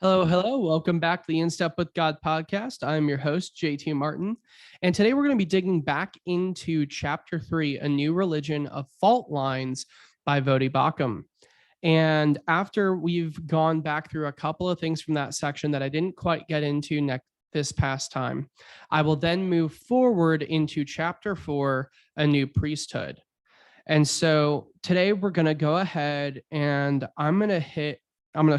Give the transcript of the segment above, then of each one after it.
Hello, hello. Welcome back to the In Step with God podcast. I'm your host, JT Martin. And today we're going to be digging back into Chapter 3, A New Religion of Fault Lines by Vodi Bakum. And after we've gone back through a couple of things from that section that I didn't quite get into this past time, I will then move forward into Chapter 4, A New Priesthood. And so today we're going to go ahead and I'm going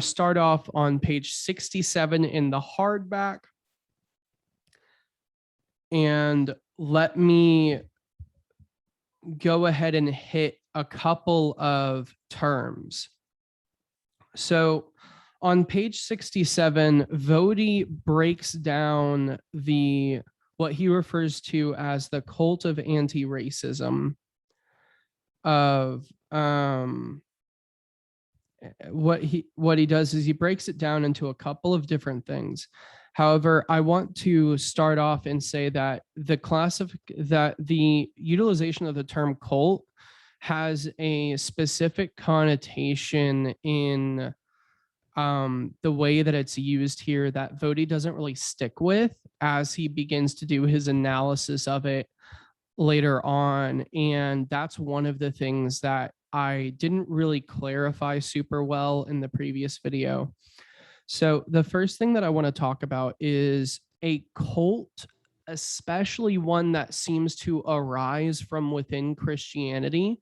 to start off on page 67 in the hardback. And let me go ahead and hit a couple of terms. So on page 67, Vodi breaks down what he refers to as the cult of antiracism of what he does is he breaks it down into a couple of different things. However, I want to start off and say that the utilization of the term cult has a specific connotation in the way that it's used here that Vodi doesn't really stick with as he begins to do his analysis of it later on. And that's one of the things that I didn't really clarify super well in the previous video. So the first thing that I want to talk about is a cult, especially one that seems to arise from within Christianity,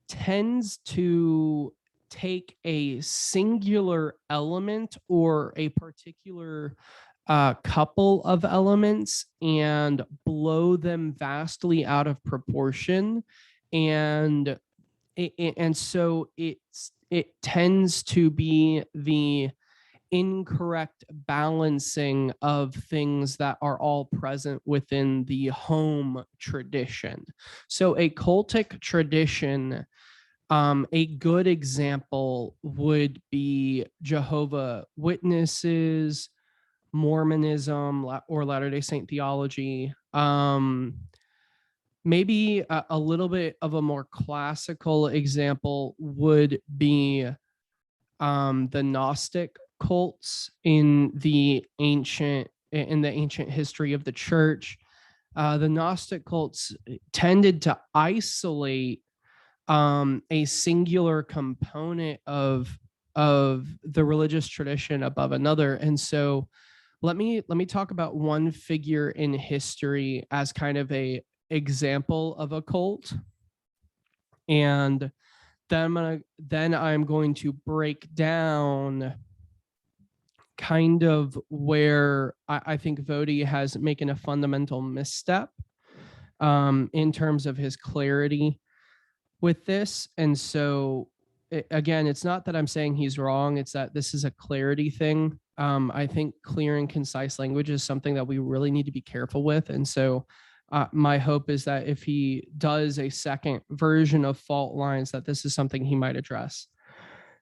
tends to take a singular element or a particular couple of elements and blow them vastly out of proportion, and so it tends to be the incorrect balancing of things that are all present within the home tradition. So a cultic tradition, a good example would be Jehovah's Witnesses, Mormonism, or Latter-day Saint theology. Maybe a little bit of a more classical example would be the Gnostic cults in the ancient history of the church. The Gnostic cults tended to isolate a singular component of the religious tradition above another. And so let me talk about one figure in history as kind of a example of a cult, and then I'm going to break down kind of where I think Vodi has making a fundamental misstep in terms of his clarity with this. And so again, it's not that I'm saying he's wrong, it's that this is a clarity thing. I think clear and concise language is something that we really need to be careful with. And so my hope is that if he does a second version of fault lines, that this is something he might address.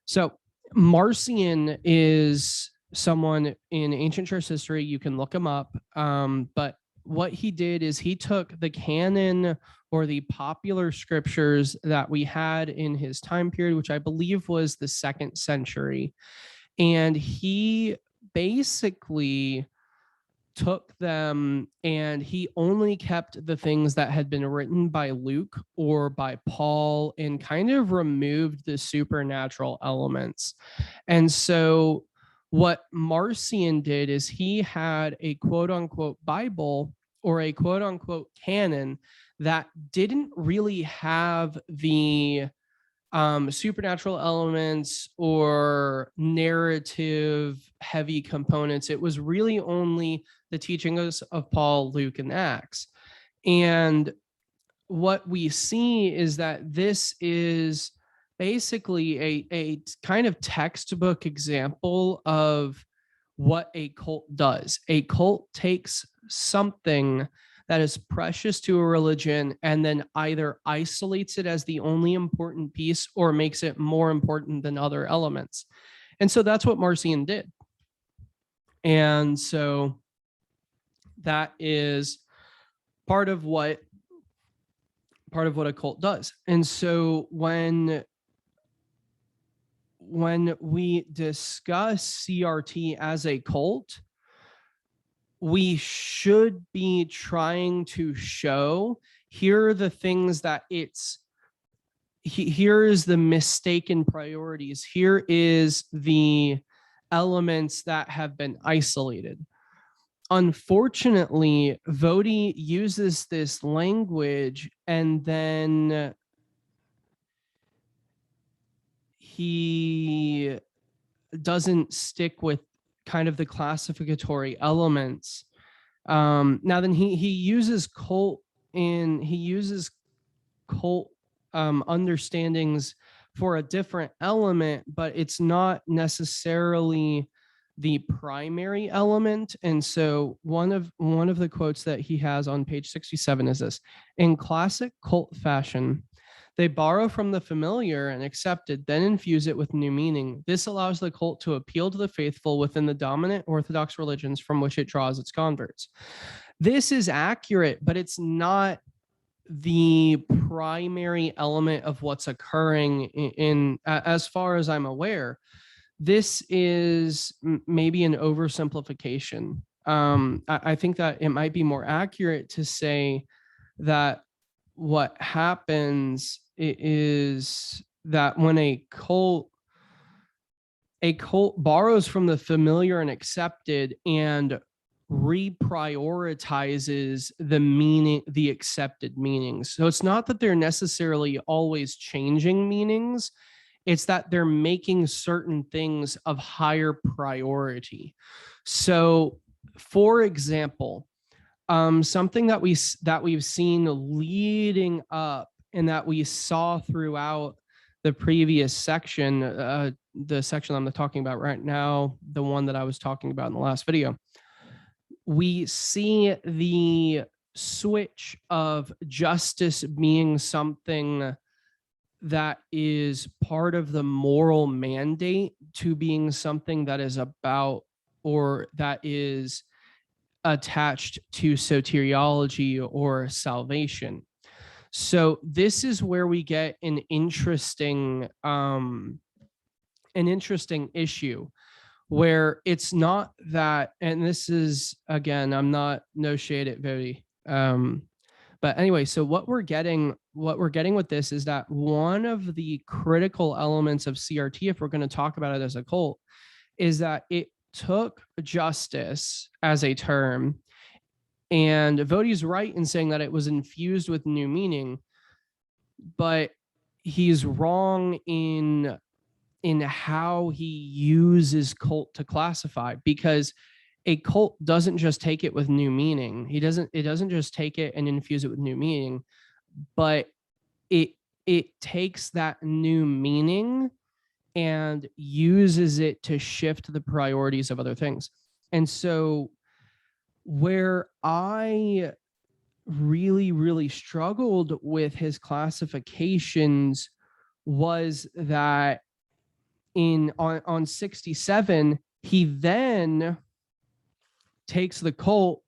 So Marcion is someone in ancient church history. You can look him up. But what he did is he took the canon or the popular scriptures that we had in his time period, which I believe was the 2nd century, and he basically took them and he only kept the things that had been written by Luke or by Paul and kind of removed the supernatural elements. And so what Marcion did is he had a quote unquote Bible or a quote unquote canon that didn't really have the supernatural elements or narrative heavy components. It was really only the teachings of Paul, Luke, and Acts. And what we see is that this is basically a kind of textbook example of what a cult does. A cult takes something that is precious to a religion and then either isolates it as the only important piece or makes it more important than other elements. And so that's what Marcion did. And so that is part of what a cult does. And so when when we discuss CRT as a cult, we should be trying to show, here are the things that here is the mistaken priorities. Here is the elements that have been isolated. Unfortunately, Vody uses this language and then he doesn't stick with kind of the classificatory elements. Now then he uses cult understandings for a different element, but it's not necessarily the primary element. And so one of the quotes that he has on page 67 is this: in classic cult fashion, they borrow from the familiar and accepted, then infuse it with new meaning. This allows the cult to appeal to the faithful within the dominant Orthodox religions from which it draws its converts. This is accurate, but it's not the primary element of what's occurring in as far as I'm aware. This is maybe an oversimplification. I think that it might be more accurate to say that what happens is that when a cult borrows from the familiar and accepted and reprioritizes the accepted meanings. So it's not that they're necessarily always changing meanings, it's that they're making certain things of higher priority. So, for example, something that we've seen leading up and that we saw throughout the previous section, the section I'm talking about right now, the one that I was talking about in the last video, we see the switch of justice being something that is part of the moral mandate to being something that is about, or that is attached to soteriology or salvation. So this is where we get an interesting issue, where it's not that, and this is, again, I'm not, no shade at Vody. But anyway, so what we're getting with this is that one of the critical elements of CRT, if we're going to talk about it as a cult, is that it took justice as a term, and Vody's right in saying that it was infused with new meaning, but he's wrong in how he uses cult to classify, because a cult doesn't just take it with new meaning. It doesn't just take it and infuse it with new meaning, but it takes that new meaning and uses it to shift the priorities of other things. And so where I really, really struggled with his classifications was that on 67, he then takes the cult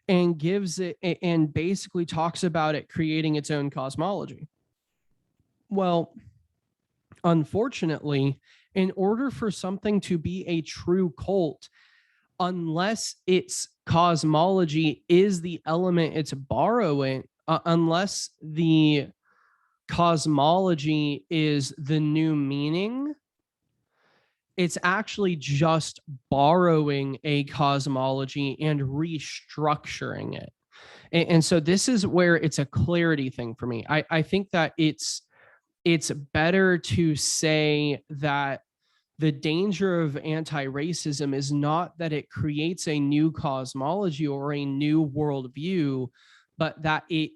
and gives it, and basically talks about it creating its own cosmology. Well, unfortunately, in order for something to be a true cult, unless its cosmology is the element it's borrowing, unless the cosmology is the new meaning, it's actually just borrowing a cosmology and restructuring it. And so this is where it's a clarity thing for me. I think that it's better to say that the danger of anti-racism is not that it creates a new cosmology or a new worldview, but that it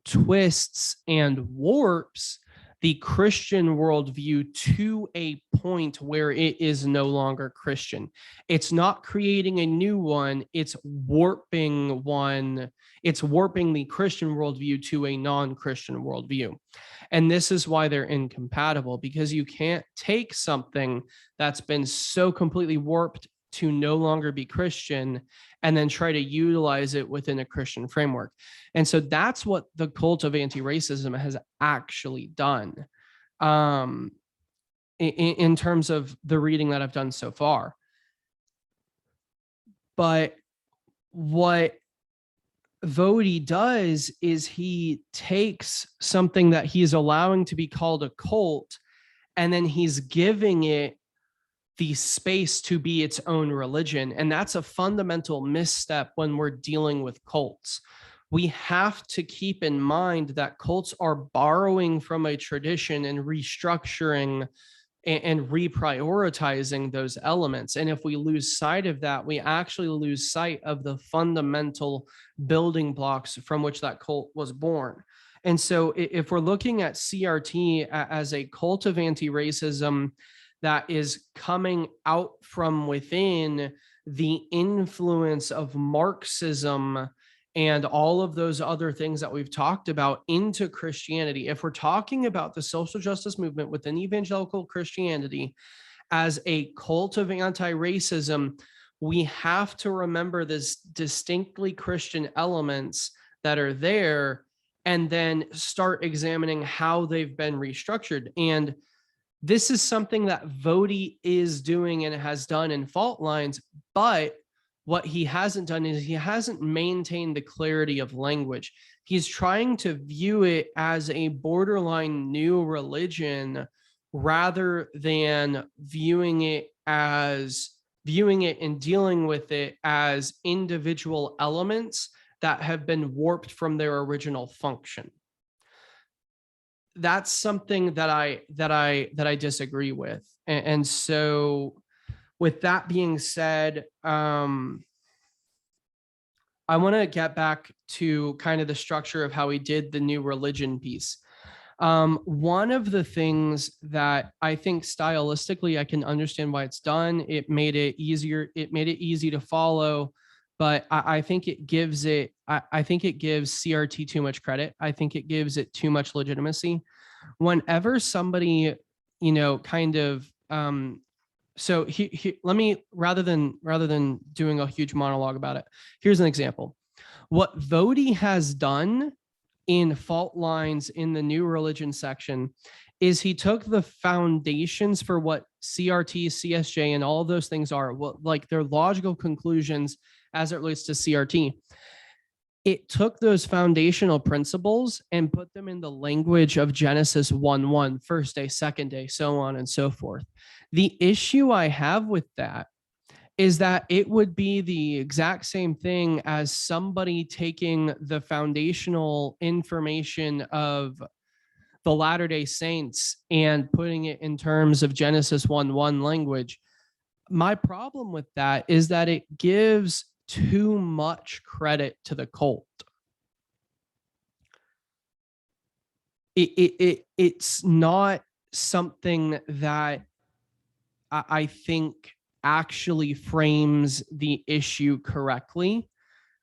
twists and warps the Christian worldview to a point where it is no longer Christian. It's not creating a new one, it's warping one. It's warping the Christian worldview to a non-Christian worldview. And this is why they're incompatible, because you can't take something that's been so completely warped to no longer be Christian and then try to utilize it within a Christian framework. And so that's what the cult of anti-racism has actually done. in terms of the reading that I've done so far. But what Vody does is he takes something that he's allowing to be called a cult, and then he's giving it the space to be its own religion. And that's a fundamental misstep when we're dealing with cults. We have to keep in mind that cults are borrowing from a tradition and restructuring and reprioritizing those elements. And if we lose sight of that, we actually lose sight of the fundamental building blocks from which that cult was born. And so if we're looking at CRT as a cult of anti-racism that is coming out from within the influence of Marxism and all of those other things that we've talked about into Christianity, if we're talking about the social justice movement within evangelical Christianity as a cult of anti-racism, we have to remember this distinctly Christian elements that are there and then start examining how they've been restructured. And this is something that Vody is doing and has done in Fault Lines, but what he hasn't done is he hasn't maintained the clarity of language. He's trying to view it as a borderline new religion rather than viewing it and dealing with it as individual elements that have been warped from their original function. That's something that I disagree with. And so with that being said, I want to get back to kind of the structure of how he did the new religion piece. One of the things that I think stylistically I can understand why it's done, it made it easier, it made it easy to follow, but I think it gives CRT too much credit. I think it gives it too much legitimacy. Whenever somebody, kind of, so let me, rather than doing a huge monologue about it, here's an example. What Vody has done in Fault Lines in the new religion section is he took the foundations for what CRT, CSJ, and all of those things are, like their logical conclusions as it relates to CRT. It took those foundational principles and put them in the language of Genesis 1:1, first day, second day, so on and so forth. The issue I have with that is that it would be the exact same thing as somebody taking the foundational information of the Latter-day Saints and putting it in terms of Genesis 1:1 language. My problem with that is that it gives too much credit to the cult. It's not something that I think actually frames the issue correctly.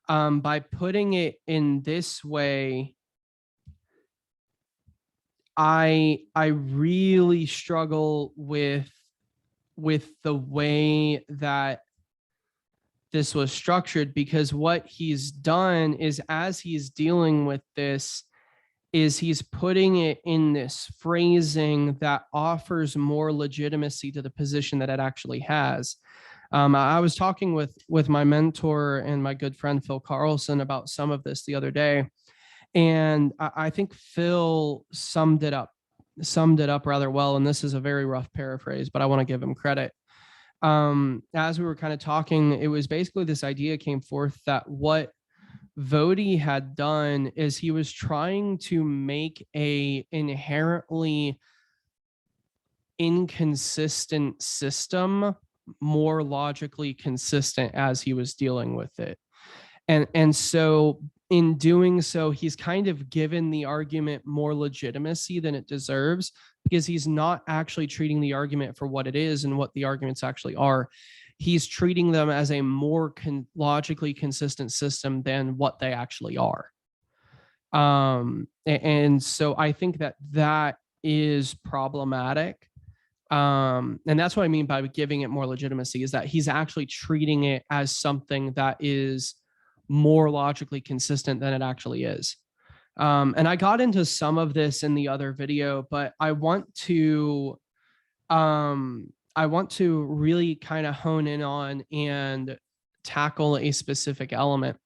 By putting it in this way, I really struggle with the way that this was structured, because what he's done is, as he's dealing with this, is he's putting it in this phrasing that offers more legitimacy to the position that it actually has. I was talking with my mentor and my good friend Phil Carlson about some of this the other day, and I think Phil summed it up rather well. And this is a very rough paraphrase, but I want to give him credit. As we were kind of talking, it was basically this idea came forth that what Vody had done is he was trying to make a inherently inconsistent system more logically consistent as he was dealing with it. And so in doing so, he's kind of given the argument more legitimacy than it deserves, because he's not actually treating the argument for what it is and what the arguments actually are. He's treating them as a more logically consistent system than what they actually are. And so I think that is problematic. And that's what I mean by giving it more legitimacy, is that he's actually treating it as something that is more logically consistent than it actually is. And I got into some of this in the other video, but I want to I want to really kind of hone in on and tackle a specific element.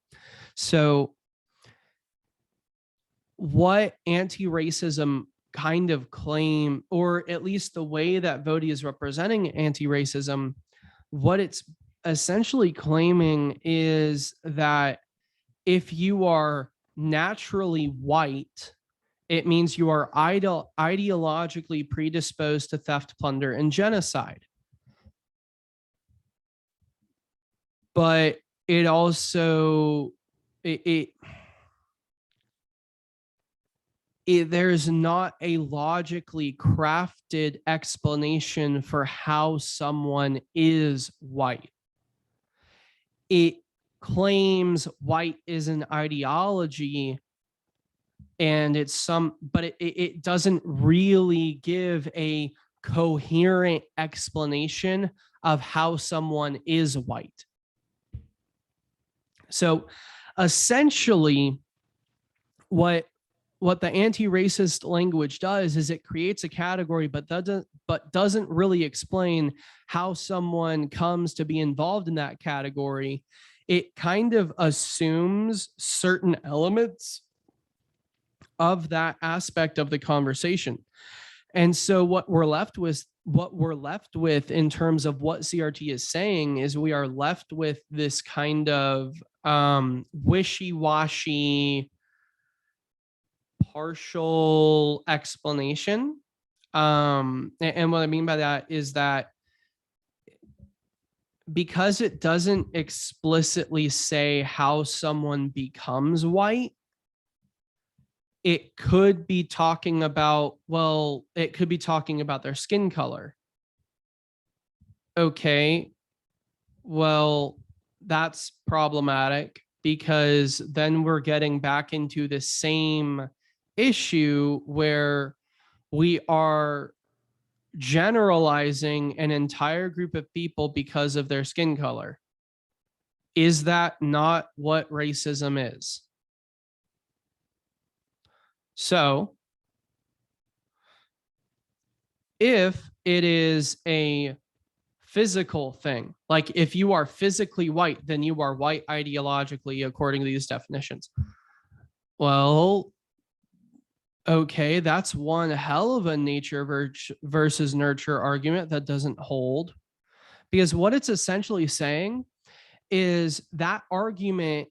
So what anti-racism kind of claim, or at least the way that Vody is representing anti-racism, what it's essentially claiming is that if you are naturally white, it means you are ideologically predisposed to theft, plunder, and genocide. But it also, there's not a logically crafted explanation for how someone is white. It claims white is an ideology, and but it doesn't really give a coherent explanation of how someone is white. So essentially, what the anti-racist language does is it creates a category, but doesn't really explain how someone comes to be involved in that category. It kind of assumes certain elements of that aspect of the conversation. And so what we're left with in terms of what CRT is saying is we are left with this kind of wishy-washy partial explanation. And what I mean by that is that because it doesn't explicitly say how someone becomes white, it could be talking about, it could be talking about their skin color. Okay, well, that's problematic because then we're getting back into the same issue where we are generalizing an entire group of people because of their skin color. Is that not what racism is? So if it is a physical thing, like if you are physically white, then you are white ideologically according to these definitions. Well, okay, that's one hell of a nature versus nurture argument that doesn't hold, because what it's essentially saying is that argument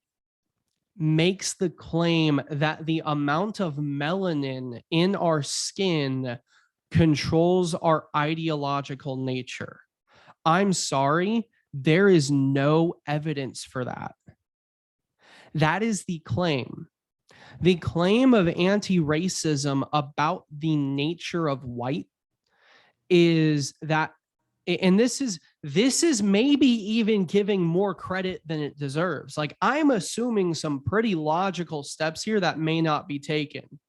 makes the claim that the amount of melanin in our skin controls our ideological nature. I'm sorry, there is no evidence for that. That is the claim. The claim of anti-racism about the nature of white is that, and this is maybe even giving more credit than it deserves. Like, I'm assuming some pretty logical steps here that may not be taken.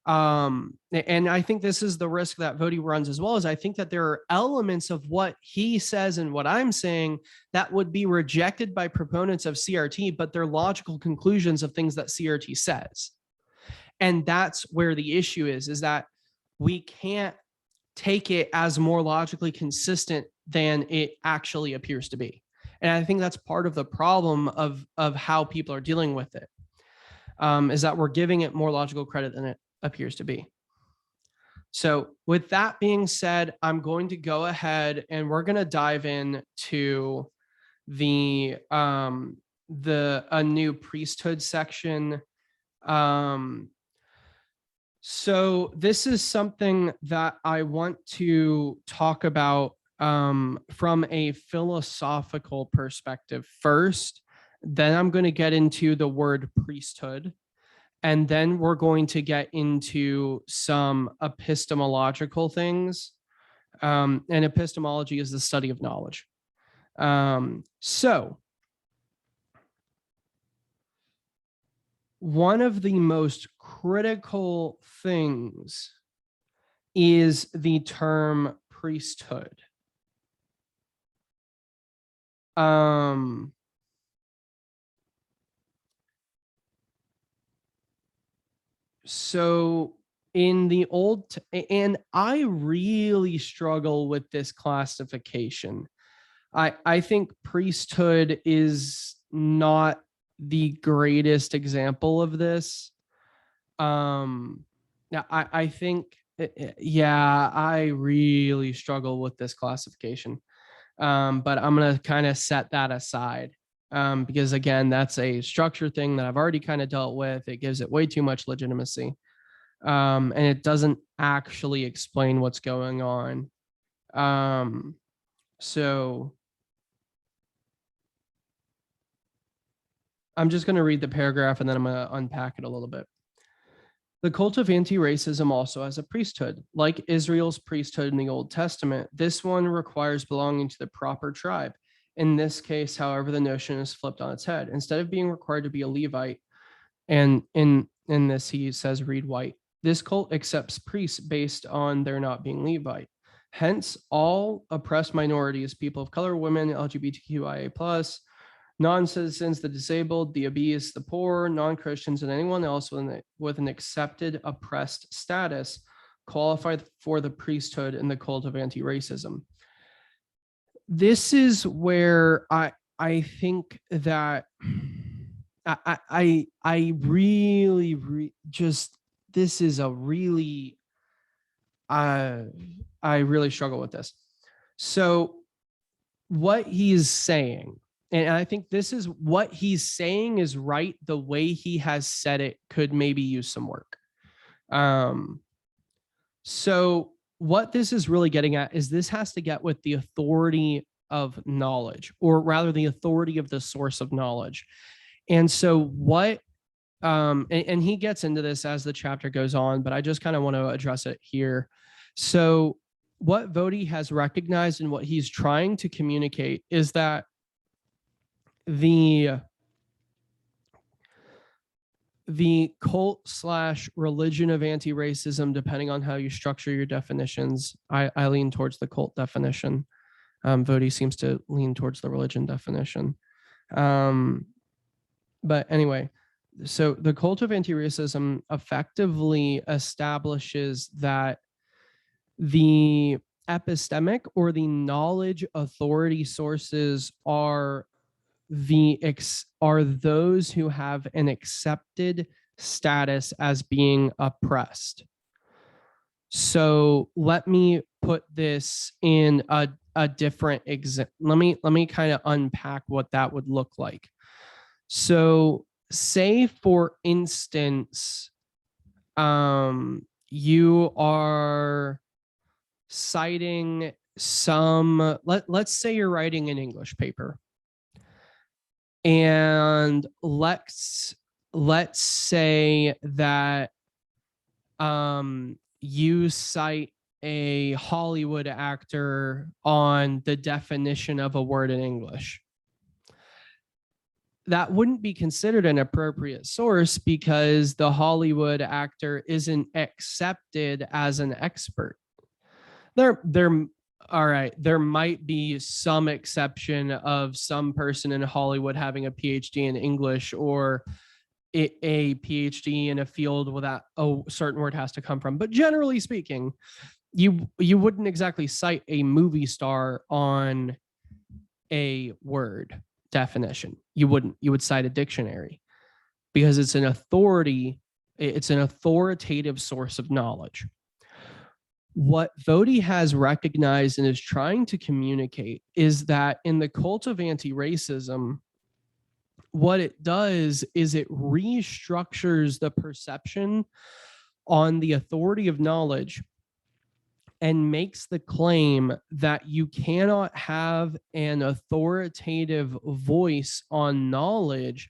And I think this is the risk that Vody runs as well, as I think that there are elements of what he says and what I'm saying that would be rejected by proponents of CRT, but they're logical conclusions of things that CRT says. And that's where the issue is that we can't take it as more logically consistent than it actually appears to be. And I think that's part of the problem of how people are dealing with it, is that we're giving it more logical credit than it appears to be. So with that being said, I'm going to go ahead and we're going to dive into the a new priesthood section. So this is something that I want to talk about from a philosophical perspective first. Then I'm going to get into the word priesthood. And then we're going to get into some epistemological things. And epistemology is the study of knowledge. So one of the most critical things is the term priesthood. So in the old, and I really struggle with this classification. I think priesthood is not the greatest example of this. Yeah, I think, yeah, I really struggle with this classification. But I'm going to kind of set that aside, because again, that's a structure thing that I've already kind of dealt with. It gives it way too much legitimacy. And it doesn't actually explain what's going on. So I'm just going to read the paragraph and then I'm going to unpack it a little bit. The cult of anti-racism also has a priesthood. Like Israel's priesthood in the Old Testament, this one requires belonging to the proper tribe. In this case, however, the notion is flipped on its head. Instead of being required to be a Levite, and in this he says read white, this cult accepts priests based on their not being Levite. Hence, all oppressed minorities, people of color, women, LGBTQIA+, non-citizens, the disabled, the obese, the poor, non-Christians, and anyone else with an accepted oppressed status qualified for the priesthood in the cult of anti-racism. This is where I think that I really just, this is a really, I really struggle with this. So what he's saying, and I think this is what he's saying is right. The way he has said it could maybe use some work. So what this is really getting at is this has to get with the authority of knowledge, or rather the authority of the source of knowledge. And so what, and he gets into this as the chapter goes on, but I just kind of want to address it here. So what Vodi has recognized and what he's trying to communicate is that the cult / religion of anti-racism, depending on how you structure your definitions, I lean towards the cult definition. Vodi seems to lean towards the religion definition. But anyway, so the cult of anti-racism effectively establishes that the epistemic or the knowledge authority sources are those who have an accepted status as being oppressed. So let me put this in a different example. Let me kind of unpack what that would look like. So say, for instance, you are citing some, let's say you're writing an English paper, and let's say that you cite a Hollywood actor on the definition of a word in English. That wouldn't be considered an appropriate source because the Hollywood actor isn't accepted as an expert. All right, there might be some exception of some person in Hollywood having a PhD in English, or a PhD in a field where that a certain word has to come from. But generally speaking, you wouldn't exactly cite a movie star on a word definition. You wouldn't. You would cite a dictionary because it's an authority. It's an authoritative source of knowledge. What Vodi has recognized and is trying to communicate is that in the cult of anti-racism, what it does is it restructures the perception on the authority of knowledge and makes the claim that you cannot have an authoritative voice on knowledge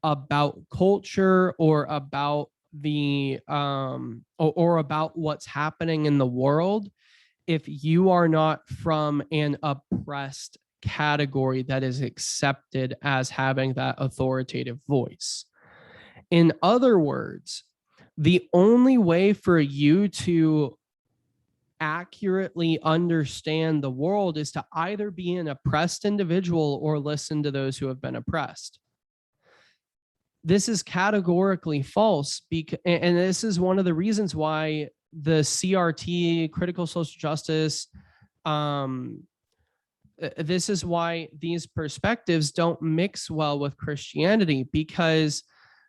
about culture or about the or about what's happening in the world if you are not from an oppressed category that is accepted as having that authoritative voice. In other words, the only way for you to accurately understand the world is to either be an oppressed individual or listen to those who have been oppressed. this is categorically false, and this is one of the reasons why the CRT, critical social justice, this is why these perspectives don't mix well with Christianity, because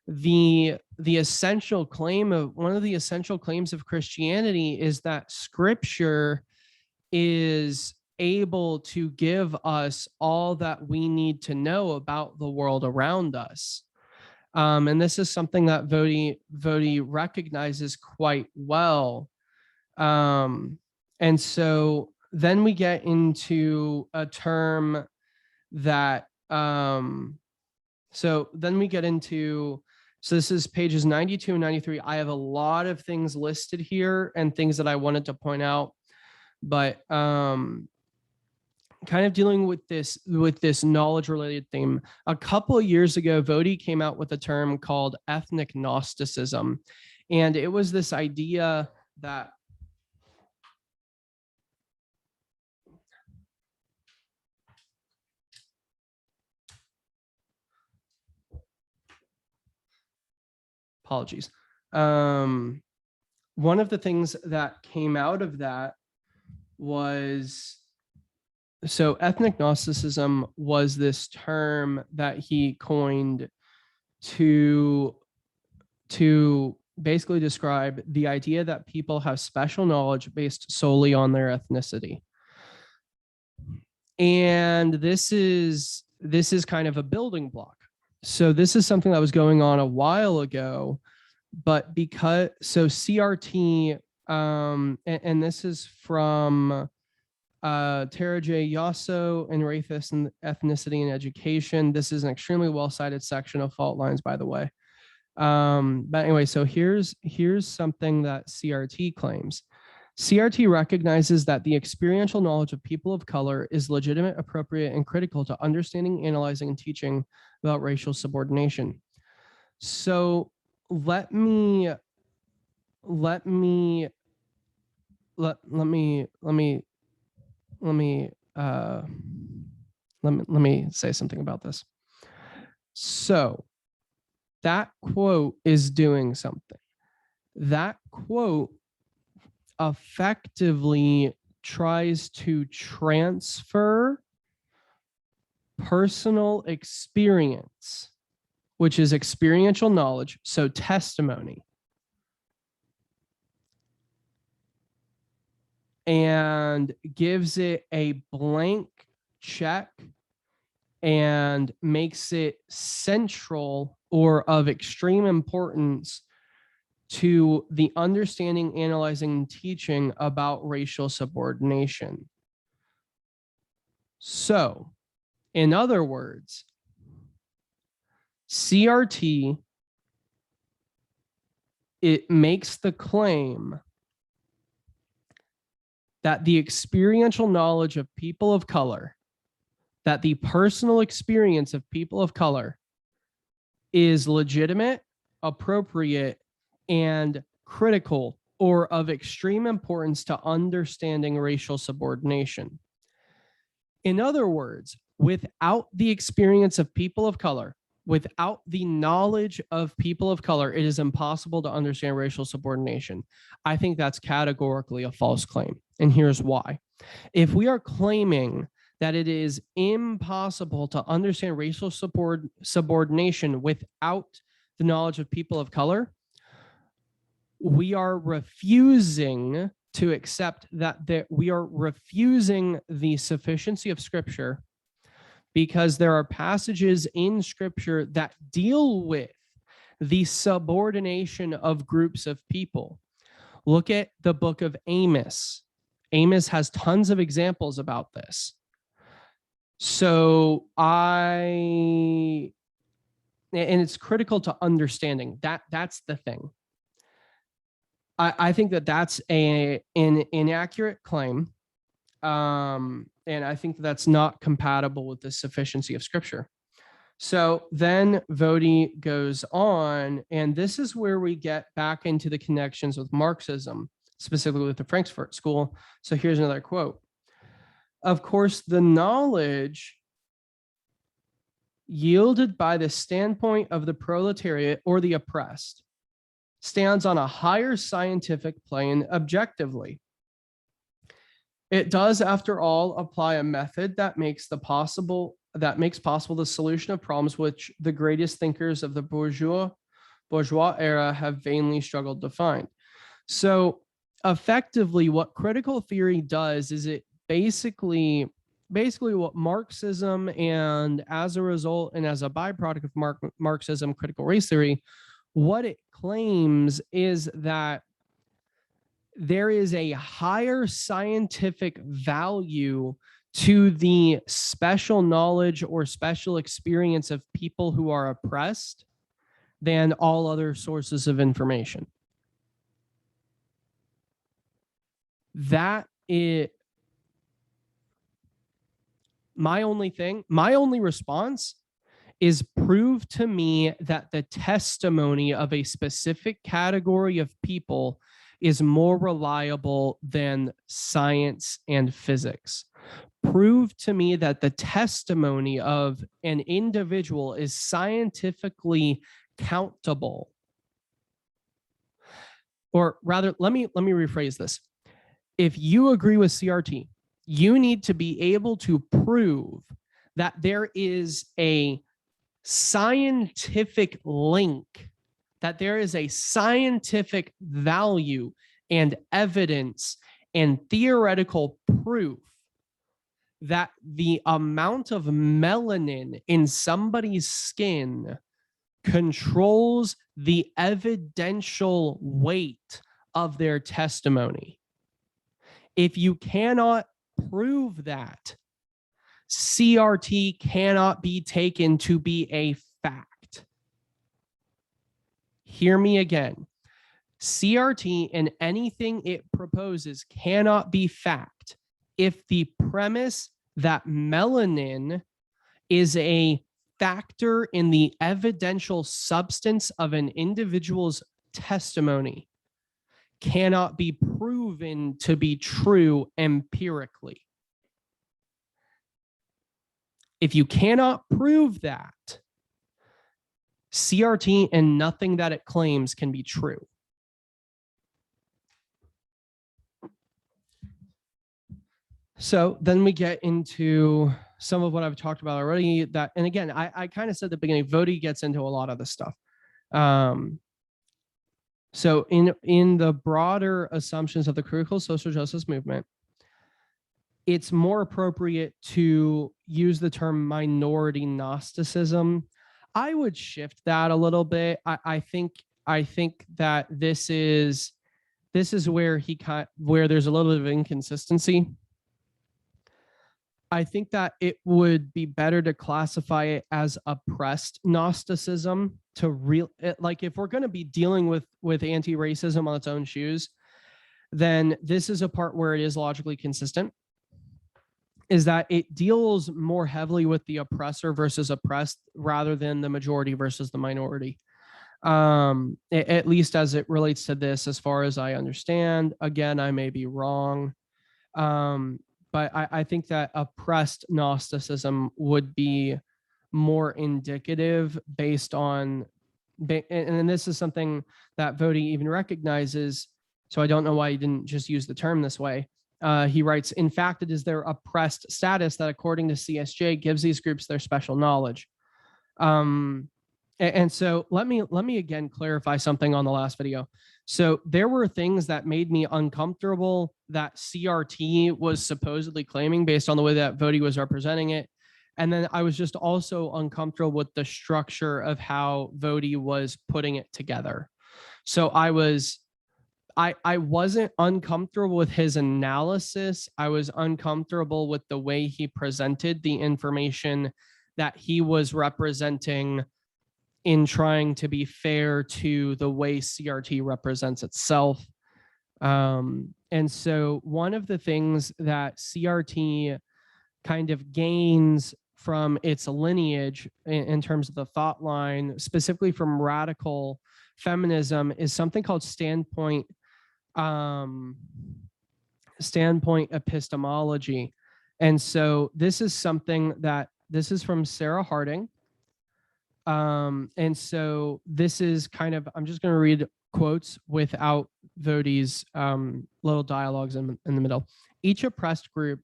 the essential claim of one of the essential claims of Christianity is that Scripture is able to give us all that we need to know about the world around us. And this is something that Vodi recognizes quite well. And so then we get into a term that, so this is pages 92 and 93. I have a lot of things listed here and things that I wanted to point out, but kind of dealing with this knowledge related theme. A couple of years ago, Vodi came out with a term called ethnic Gnosticism. And it was this idea that apologies. One of the things that came out of that was, so ethnic Gnosticism was this term that he coined to basically describe the idea that people have special knowledge based solely on their ethnicity. And this is kind of a building block. So this is something that was going on a while ago, but CRT, and this is from Tara J. Yasso and Race and Ethnicity and Education. This is an extremely well-cited section of Fault Lines, by the way. But anyway, so here's something that CRT claims. CRT recognizes that the experiential knowledge of people of color is legitimate, appropriate, and critical to understanding, analyzing, and teaching about racial subordination. So let me say something about this. So that quote is doing something. That quote effectively tries to transfer personal experience, which is experiential knowledge, so testimony, and gives it a blank check and makes it central or of extreme importance to the understanding, analyzing, and teaching about racial subordination. So, in other words, CRT, it makes the claim that the experiential knowledge of people of color, that the personal experience of people of color is legitimate, appropriate, and critical or of extreme importance to understanding racial subordination. In other words, without the experience of people of color, without the knowledge of people of color, it is impossible to understand racial subordination. I think that's categorically a false claim, and here's why. If we are claiming that it is impossible to understand racial subordination without the knowledge of people of color, we are refusing to accept that we are refusing the sufficiency of Scripture, because there are passages in Scripture that deal with the subordination of groups of people. Look at the book of Amos. Amos has tons of examples about this. So and it's critical to understanding that's the thing. I think that that's an inaccurate claim. And I think that's not compatible with the sufficiency of Scripture. So then Vodi goes on, and this is where we get back into the connections with Marxism, specifically with the Frankfurt School. So here's another quote. Of course, the knowledge yielded by the standpoint of the proletariat or the oppressed, stands on a higher scientific plane objectively. It does, after all, apply a method that makes possible the solution of problems which the greatest thinkers of the bourgeois era have vainly struggled to find. So effectively, what critical theory does is it basically what Marxism, and as a result and as a byproduct of Marxism, critical race theory, what it claims is that there is a higher scientific value to the special knowledge or special experience of people who are oppressed than all other sources of information. That is my only response is prove to me that the testimony of a specific category of people is more reliable than science and physics. Prove to me that the testimony of an individual is scientifically countable. Or rather, let me rephrase this. If you agree with CRT, you need to be able to prove that there is a scientific link, that there is a scientific value and evidence and theoretical proof that the amount of melanin in somebody's skin controls the evidential weight of their testimony. If you cannot prove that, CRT cannot be taken to be a fact. Hear me again. CRT and anything it proposes cannot be fact if the premise that melanin is a factor in the evidential substance of an individual's testimony cannot be proven to be true empirically. If you cannot prove that, CRT and nothing that it claims can be true. So then we get into some of what I've talked about already. That, and again, I kind of said at the beginning, Vody gets into a lot of this stuff. So in the broader assumptions of the critical social justice movement, it's more appropriate to use the term minority Gnosticism. I would shift that a little bit. I think that this is where where there's a little bit of inconsistency. I think that it would be better to classify it as oppressed Gnosticism like if we're going to be dealing with anti-racism on its own shoes, then this is a part where it is logically consistent, is that it deals more heavily with the oppressor versus oppressed rather than the majority versus the minority. At least as it relates to this, as far as I understand. Again, I may be wrong. But I think that oppressed Gnosticism would be more indicative based on, and this is something that Vody even recognizes, so I don't know why he didn't just use the term this way. He writes, in fact, it is their oppressed status that, according to CSJ, gives these groups their special knowledge. And so let me again clarify something on the last video. So there were things that made me uncomfortable that CRT was supposedly claiming based on the way that Vody was representing it. And then I was just also uncomfortable with the structure of how Vody was putting it together. So I wasn't uncomfortable with his analysis. I was uncomfortable with the way he presented the information that he was representing in trying to be fair to the way CRT represents itself. And so one of the things that CRT kind of gains from its lineage in terms of the thought line, specifically from radical feminism, is something called standpoint epistemology. And so this is something that, this is from Sarah Harding. And so this is kind of, I'm just going to read quotes without Voddie's little dialogues in the middle. Each oppressed group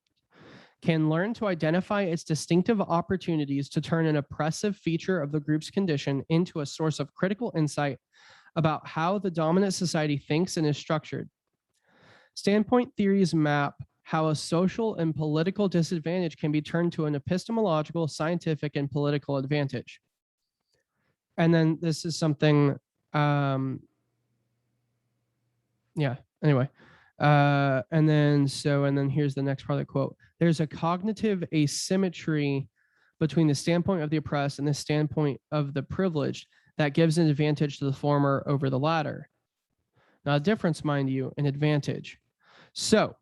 can learn to identify its distinctive opportunities to turn an oppressive feature of the group's condition into a source of critical insight about how the dominant society thinks and is structured. Standpoint theories map how a social and political disadvantage can be turned to an epistemological, scientific, and political advantage. And then this is something, anyway. And then here's the next part of the quote. There's a cognitive asymmetry between the standpoint of the oppressed and the standpoint of the privileged that gives an advantage to the former over the latter. Not a difference, mind you, an advantage. So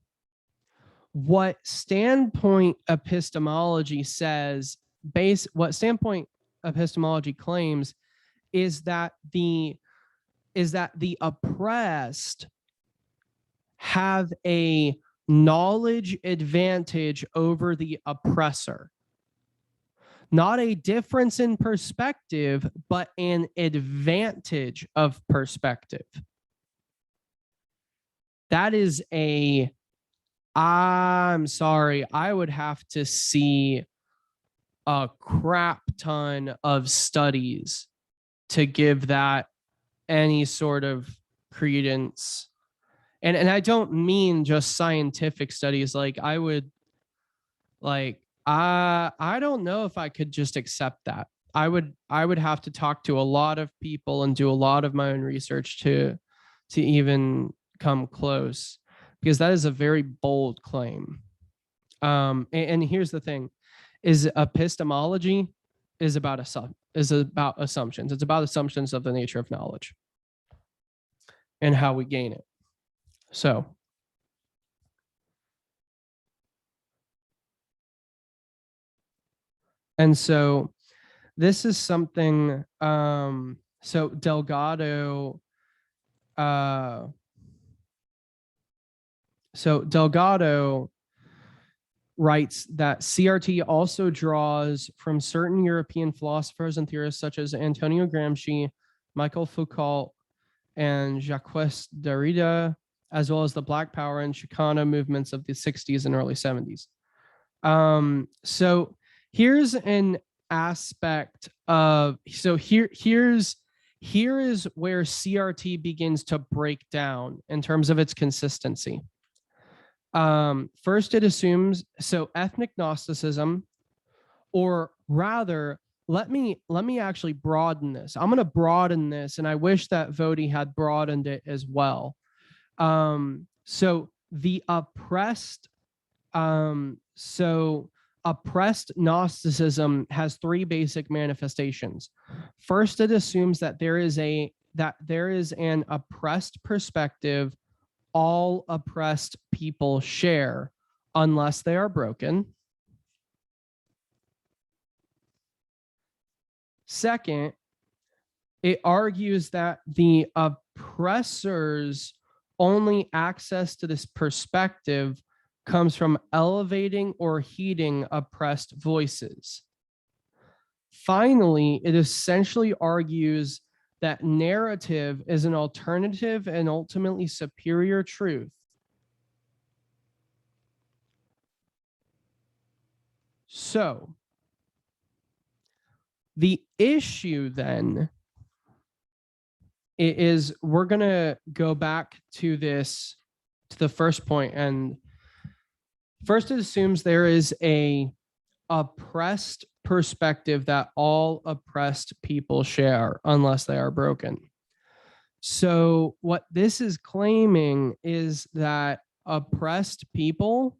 what standpoint epistemology says, what standpoint epistemology claims is that the oppressed have a knowledge advantage over the oppressor. Not a difference in perspective, but an advantage of perspective. That is I'm sorry, I would have to see a crap ton of studies to give that any sort of credence. And I don't mean just scientific studies. Like I don't know if I could just accept that. I would have to talk to a lot of people and do a lot of my own research to even come close, because that is a very bold claim. And here's the thing, is epistemology is about assumptions. It's about assumptions of the nature of knowledge and how we gain it. So this is something, so Delgado writes that CRT also draws from certain European philosophers and theorists such as Antonio Gramsci, Michael Foucault, and Jacques Derrida, as well as the Black Power and Chicana movements of the 60s and early 70s. So here's an aspect of, here is where CRT begins to break down in terms of its consistency. First, it assumes, so ethnic Gnosticism, or rather, let me actually broaden this. I'm going to broaden this, and I wish that Voddie had broadened it as well. So the oppressed, oppressed Gnosticism has three basic manifestations. First, it assumes that there is an oppressed perspective all oppressed people share unless they are broken. Second, it argues that the oppressor's only access to this perspective comes from elevating or heeding oppressed voices. Finally, it essentially argues that narrative is an alternative and ultimately superior truth. So, the issue then is, we're going to go back to the first point. And first, it assumes there is a oppressed perspective that all oppressed people share unless they are broken. So what this is claiming is that oppressed people,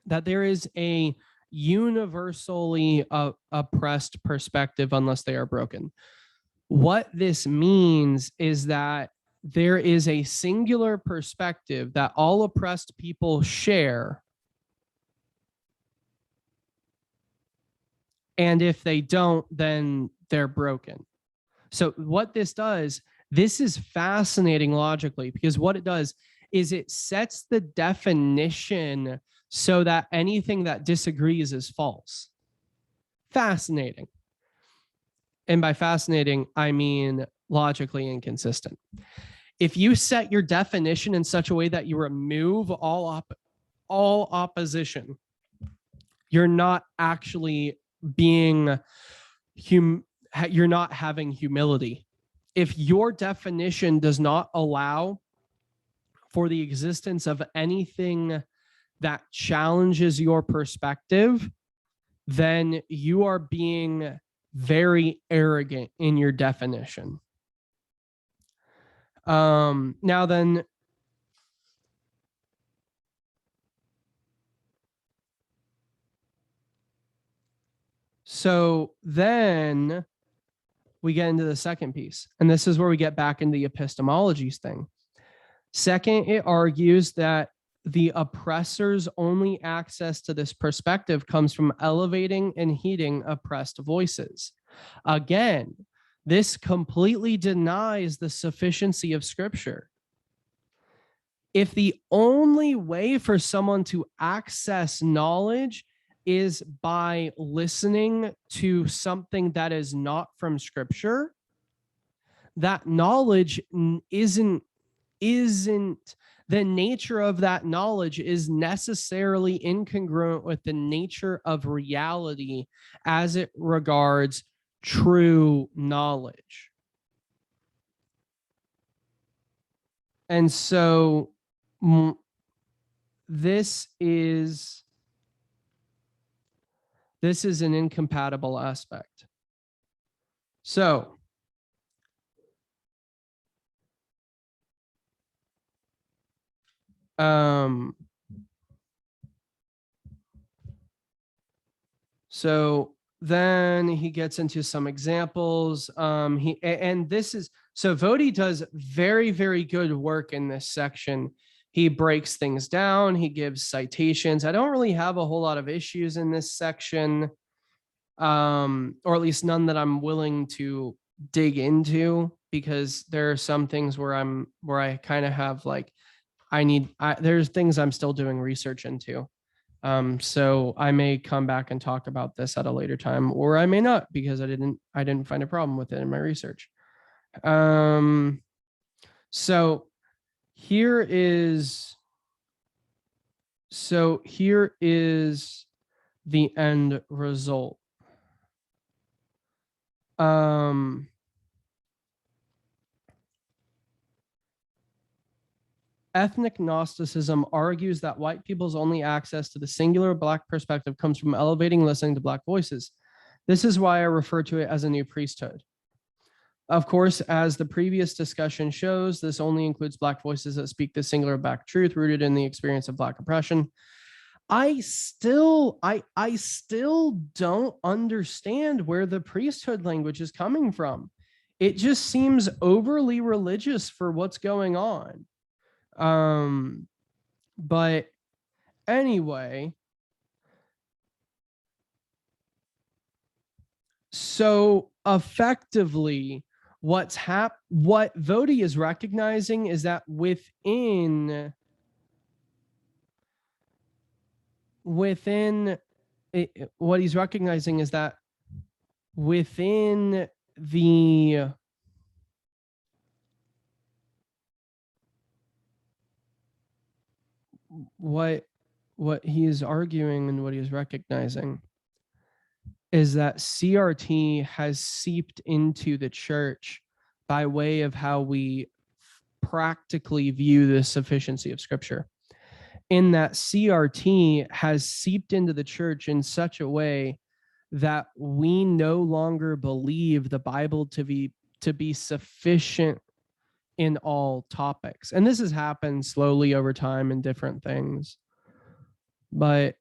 that there is a universally oppressed perspective unless they are broken. What this means is that there is a singular perspective that all oppressed people share, and if they don't, then they're broken. So what this does, this is fascinating logically, because what it does is it sets the definition so that anything that disagrees is false. Fascinating. And by fascinating, I mean logically inconsistent. If you set your definition in such a way that you remove all opposition, you're not actually being you're not having humility. If your definition does not allow for the existence of anything that challenges your perspective, then you are being very arrogant in your definition. Now then, so then we get into the second piece, and this is where we get back into the epistemologies thing. Second, it argues that the oppressor's only access to this perspective comes from elevating and heeding oppressed voices. Again, this completely denies the sufficiency of Scripture. If the only way for someone to access knowledge is by listening to something that is not from Scripture, that knowledge isn't the nature of that knowledge is necessarily incongruent with the nature of reality as it regards true knowledge. And so this is an incompatible aspect. So then he gets into some examples. Voddie does very, very good work in this section. He breaks things down. He gives citations. I don't really have a whole lot of issues in this section, or at least none that I'm willing to dig because there are some things where I kind of have like, there's things I'm still doing research into. So I may come back and talk about this at a later time, or I may not, because I didn't find a problem with it in my research. So here is the end result. Ethnic Gnosticism argues that white people's only access to the singular Black perspective comes from elevating listening to Black voices. This is why I refer to it as a new priesthood. Of course, as the previous discussion shows, this only includes Black voices that speak the singular Black truth rooted in the experience of Black oppression. I still don't understand where the priesthood language is coming from. It just seems overly religious for what's going on. But anyway, so effectively what Voddie is recognizing is that within what he's recognizing is that within the what he is arguing and what he is recognizing is that CRT has seeped into the church by way of how we practically view the sufficiency of Scripture. In that CRT has seeped into the church in such a way that we no longer believe the Bible to be sufficient in all topics. And this has happened slowly over time in different things. But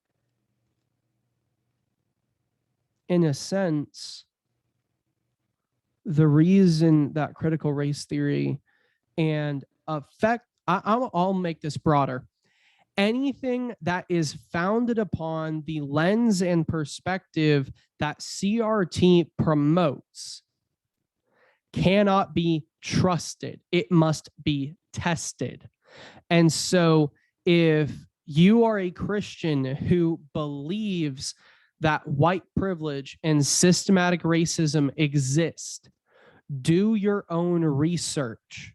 in a sense, the reason that critical race theory and I'll make this broader. Anything that is founded upon the lens and perspective that CRT promotes cannot be trusted. It must be tested. And so if you are a Christian who believes that white privilege and systematic racism exist. Do your own research.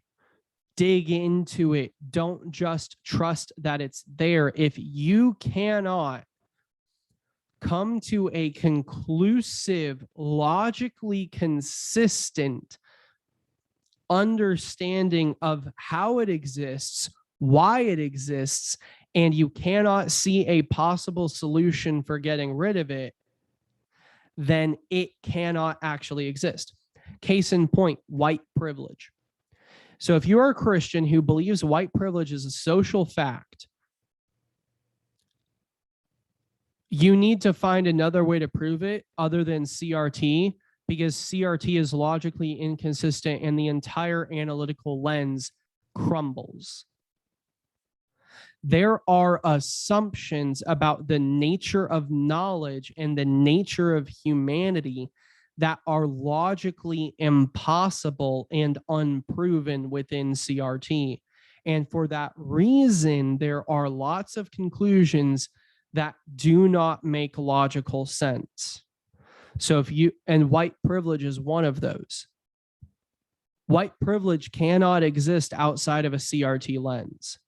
Dig into it. Don't just trust that it's there. If you cannot come to a conclusive, logically consistent understanding of how it exists, why it exists, and you cannot see a possible solution for getting rid of it, then it cannot actually exist. Case in point, white privilege. So if you are a Christian who believes white privilege is a social fact, you need to find another way to prove it other than CRT, because CRT is logically inconsistent and the entire analytical lens crumbles. There are assumptions about the nature of knowledge and the nature of humanity that are logically impossible and unproven within CRT. And for that reason, there are lots of conclusions that do not make logical sense. So and white privilege is one of those. White privilege cannot exist outside of a CRT lens,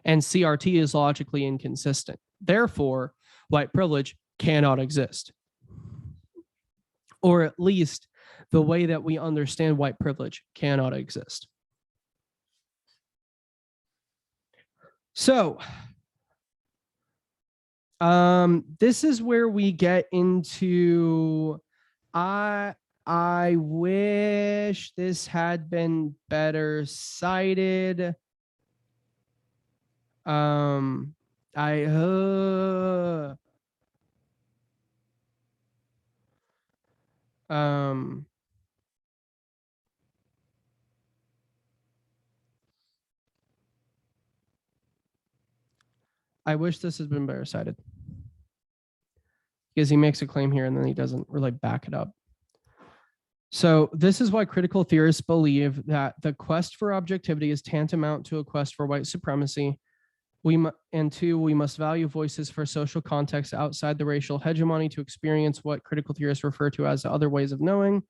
and CRT is logically inconsistent. Therefore, white privilege cannot exist. Or at least the way that we understand white privilege cannot exist. So, this is where we get into, I wish this had been better cited. I wish this had been better cited, because he makes a claim here and then he doesn't really back it up. So this is why critical theorists believe that the quest for objectivity is tantamount to a quest for white supremacy. And two, we must value voices for social context outside the racial hegemony to experience what critical theorists refer to as other ways of knowing.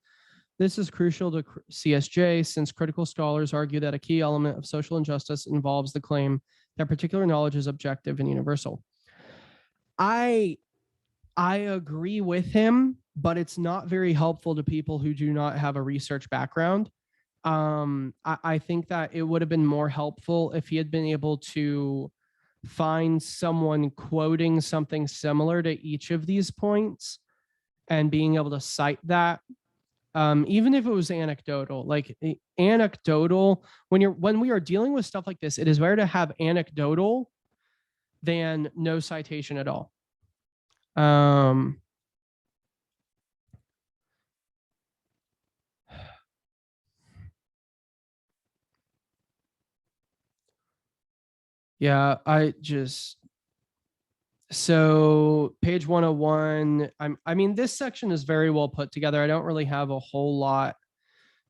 This is crucial to CSJ, since critical scholars argue that a key element of social injustice involves the claim that particular knowledge is objective and universal. I agree with him, but it's not very helpful to people who do not have a research background. I think that it would have been more helpful if he had been able to find someone quoting something similar to each of these points and being able to cite that. Even if it was anecdotal, like anecdotal, when we are dealing with stuff like this, it is better to have anecdotal than no citation at all. Yeah, so page 101, I mean, this section is very well put together. I don't really have a whole lot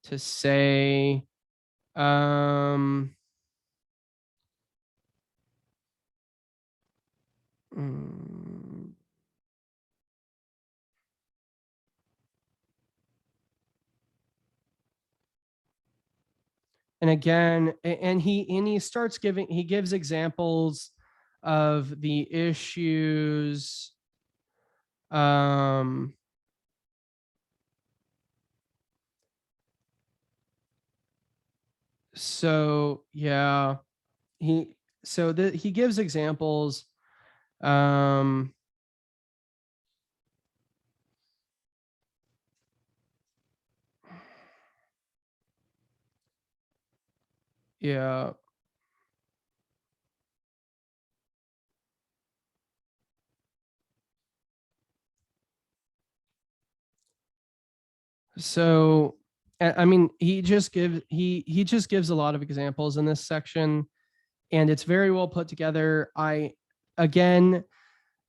to say. And again, and he starts he gives examples of the issues. So yeah, he gives examples. Yeah. So, I mean, he just gives a lot of examples in this section, and it's very well put together. Again,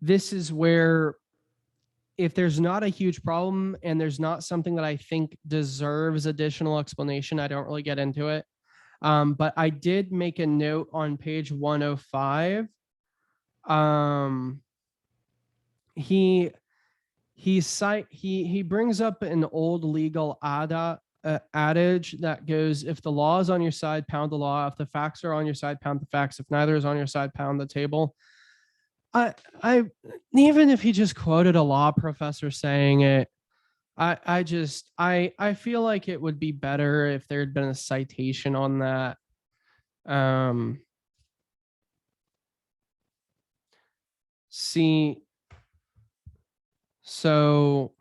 this is where, if there's not a huge problem and there's not something that I think deserves additional explanation, I don't really get into it. But I did make a note on page 105. He he brings up an old legal adage that goes, if the law is on your side, pound the law. If the facts are on your side, pound the facts. If neither is on your side, pound the table. I even if he just quoted a law professor saying it, I feel like it would be better if there had been a citation on that. So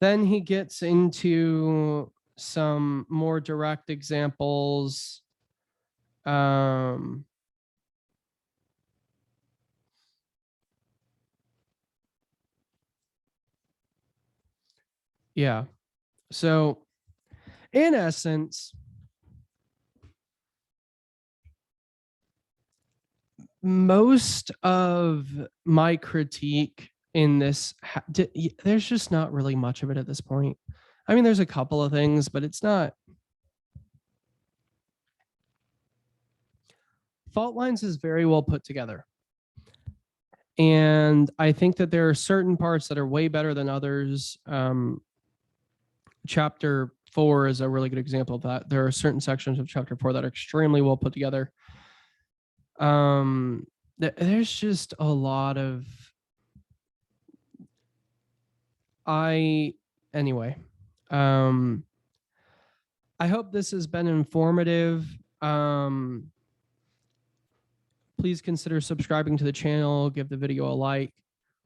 then he gets into some more direct examples. Yeah. So in essence, most of my critique in this, there's just not really much of it at this point. I mean, there's a couple of things, but it's not. Fault Lines is very well put together. And I think that there are certain parts that are way better than others. Chapter 4 is a really good example of that. There are certain sections of chapter 4 that are extremely well put together. There's just a lot of anyway. I hope this has been informative. Please consider subscribing to the channel, give the video a like,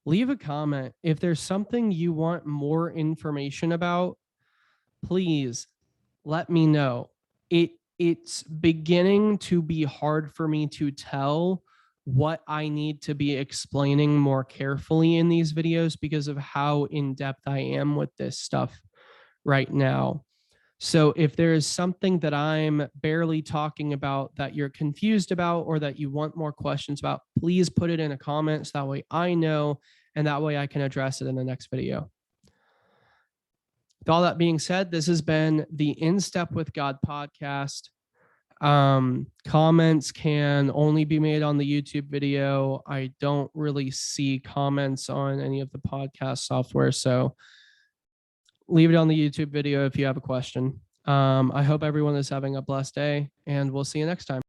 leave a comment. If there's something you want more information about, please let me know. It's beginning to be hard for me to tell what I need to be explaining more carefully in these videos because of how in-depth I am with this stuff right now. So if there is something that I'm barely talking about that you're confused about or that you want more questions about, please put it in a comment so that way I know and that way I can address it in the next video. With all that being said, this has been the In Step with God podcast. Comments can only be made on the YouTube video. I don't really see comments on any of the podcast software, so leave it on the YouTube video if you have a question. I hope everyone is having a blessed day, and we'll see you next time.